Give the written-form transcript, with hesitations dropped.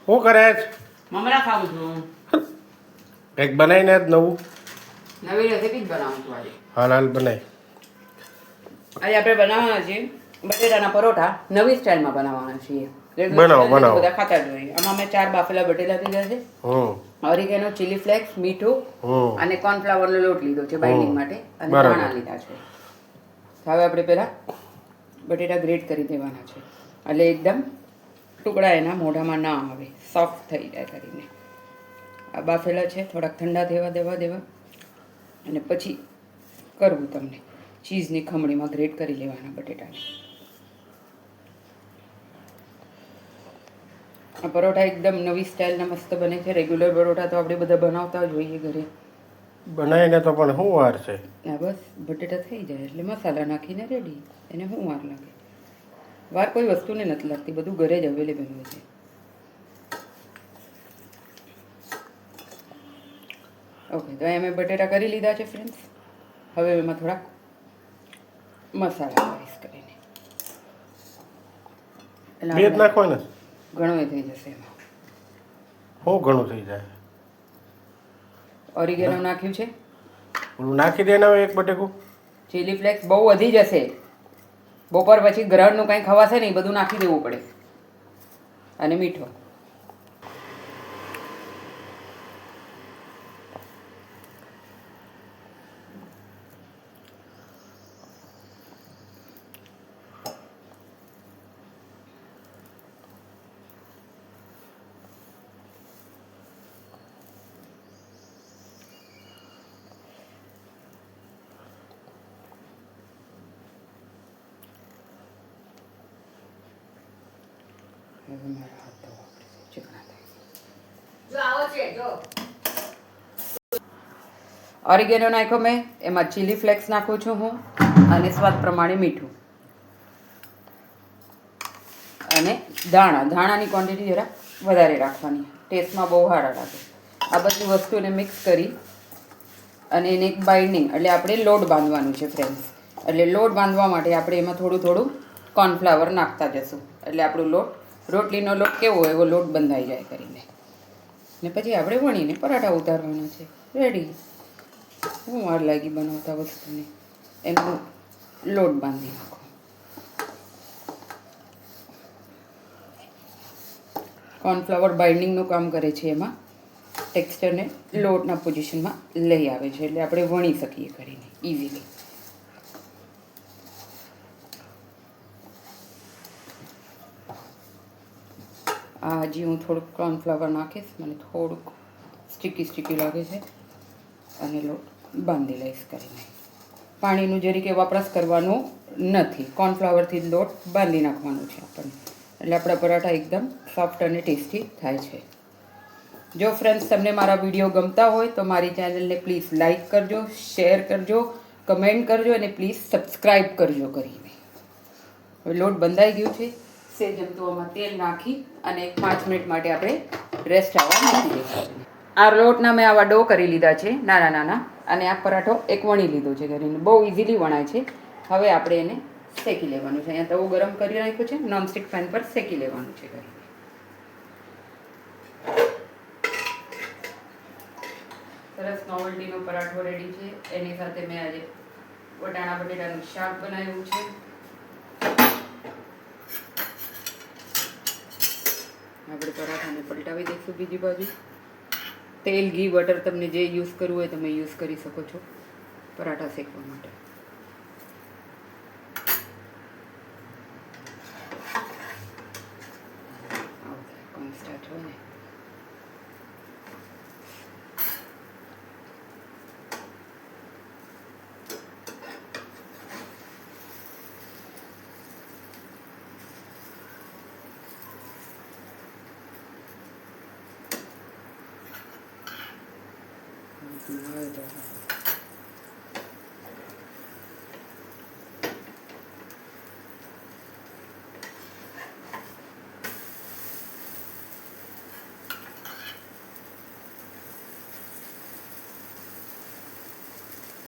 શું કરે છે? મમરા ખાવું છું. કંઈક બનાવીને જ નવું નવી રેસીપી જ બનાવું છું આજે. હાલ બનાવી. આજે આપણે બનાવવાના છીએ બટેટાના પરોઠા નવી સ્ટાઇલમાં બનાવવાના છીએ. બનાવો. બધા ખાતા જ હોય. આમાં મેં 4 બાફેલા બટેટા લીધા છે. ઓરિગેનો, ચીલી ફ્લેક્સ, મીઠું અને કોર્નફ્લાવરનો લોટ લીધો છે બાઇન્ડિંગ માટે અને ધાણા લીધા છે. હવે આપણે પહેલા બટેટા ગ્રેટ કરી દેવાના છે એટલે એકદમ ટુકડા એના મોઢામાં ના આવે, સોફ્ટ થઈ જાય કરીને. આ બાફેલા છે, થોડાક ઠંડા દેવા અને પછી કરવું તમને ચીઝની ખમણીમાં ગ્રેટ કરી લેવાના બટેટાને. આ પરોઠા એકદમ નવી સ્ટાઇલના મસ્ત બને છે. રેગ્યુલર પરોઠા તો આપણે બધા બનાવતા જ હોઈએ ઘરે. બનાવીને તો પણ શું વાર છે? હા, બસ બટેટા થઈ જાય એટલે મસાલા નાખીને રેડી. એને શું વાર લાગે? વાર કોઈ વસ્તુને નથી લાગતી, બધું ઘરે જ અવેલેબલ હોય છે. ઓકે, તો અહીં મેં બટેટા કરી લીધા છે ફ્રેન્ડ્સ. હવે એમાં થોડાક મસાલા કરીશ કરીને બે જ નાખવાના? ઘણું એ થઈ જશે એમાં. શું ઘણું થઈ જાય? ઓરિગેનો નાખ્યું છે, ઓલું નાખી દે ને એક બટેકું. ચીલી ફ્લેક્સ બહુ વધી જશે. બપોર પછી ગ્રહણનું કાંઈ ખવાશે નહીં, બધું નાખી દેવું પડે. અને મીઠો. હવે મારા હાથ ધોવા પડશે, ચીકણા થાય. ઓરિગેનો નાખ્યો મેં, એમાં ચીલી ફ્લેક્સ નાખું છું હું અને સ્વાદ પ્રમાણે મીઠું અને ધાણાની ક્વોન્ટિટી જરા વધારે રાખવાની, ટેસ્ટમાં બહુ સારા લાગે. આ બધી વસ્તુને મિક્સ કરી અને એને એક બાઇન્ડિંગ એટલે આપણે લોટ બાંધવાનું છે ફ્રેન્ડ્સ. એટલે લોટ બાંધવા માટે આપણે એમાં થોડું કોર્નફ્લાવર નાખતા જશું એટલે આપણું લોટ, રોટલીનો લોટ કેવો હોય એવો લોટ બંધાઈ જાય કરીને. ને પછી આપણે વણીને પરાઠા ઉતારવાના છે. રેડી. હું વાર લાગી બનાવતા વસ્તુને. એનો લોટ બાંધી નાખો. કોર્નફ્લાવર બાઇન્ડિંગનું કામ કરે છે, એમાં ટેક્સચરને લોટના પોઝિશનમાં લઈ આવે છે એટલે આપણે વણી શકીએ કરીને ઇઝીલી. આ હજી હું થોડુંક કોર્નફ્લાવર નાખીશ, મને થોડુંક સ્ટીકી લાગે છે અને લોટ બાંધી લઈશ કરીને. પાણીનું જરીકે વપરાશ કરવાનું નથી, કોર્નફ્લાવરથી જ લોટ બાંધી નાખવાનો છે આપણને એટલે આપણા પરાઠા એકદમ સોફ્ટ અને ટેસ્ટી થાય છે. જો ફ્રેન્ડ્સ તમને મારા વિડીયો ગમતા હોય તો મારી ચેનલને પ્લીઝ લાઇક કરજો, શેર કરજો, કમેન્ટ કરજો અને પ્લીઝ સબસ્ક્રાઈબ કરજો કરીને. હવે લોટ બંધાઈ ગયું છે. સેજમતુઓમાં તેલ નાખી અને 5 મિનિટ માટે આપણે રેસ્ટ આવવા મૂકી દઈશું. આ લોટના મેં આવા ડો કરી લીધા છે નાના અને આ પરાઠો એક વણી લીધો છે કરીને. બહુ ઇઝીલી વણાય છે. હવે આપણે એને શેકી લેવાનું છે. અહીંયા તવો ગરમ કરી નાખ્યો છે, નોનસ્ટિક પેન પર શેકી લેવાનું છે કરીને. સરસ નોવલ્ટીનો પરાઠો રેડી છે. એની સાથે મેં આજે વટાણા બટેટાનું શાક બનાવ્યું છે. આપણે પરાઠાને પલટાવી દઈશું બીજી બાજુ. તેલ, ઘી, બટર તમને જે યુઝ કરવું હોય તમે યુઝ કરી શકો છો પરાઠા શેકવા માટે.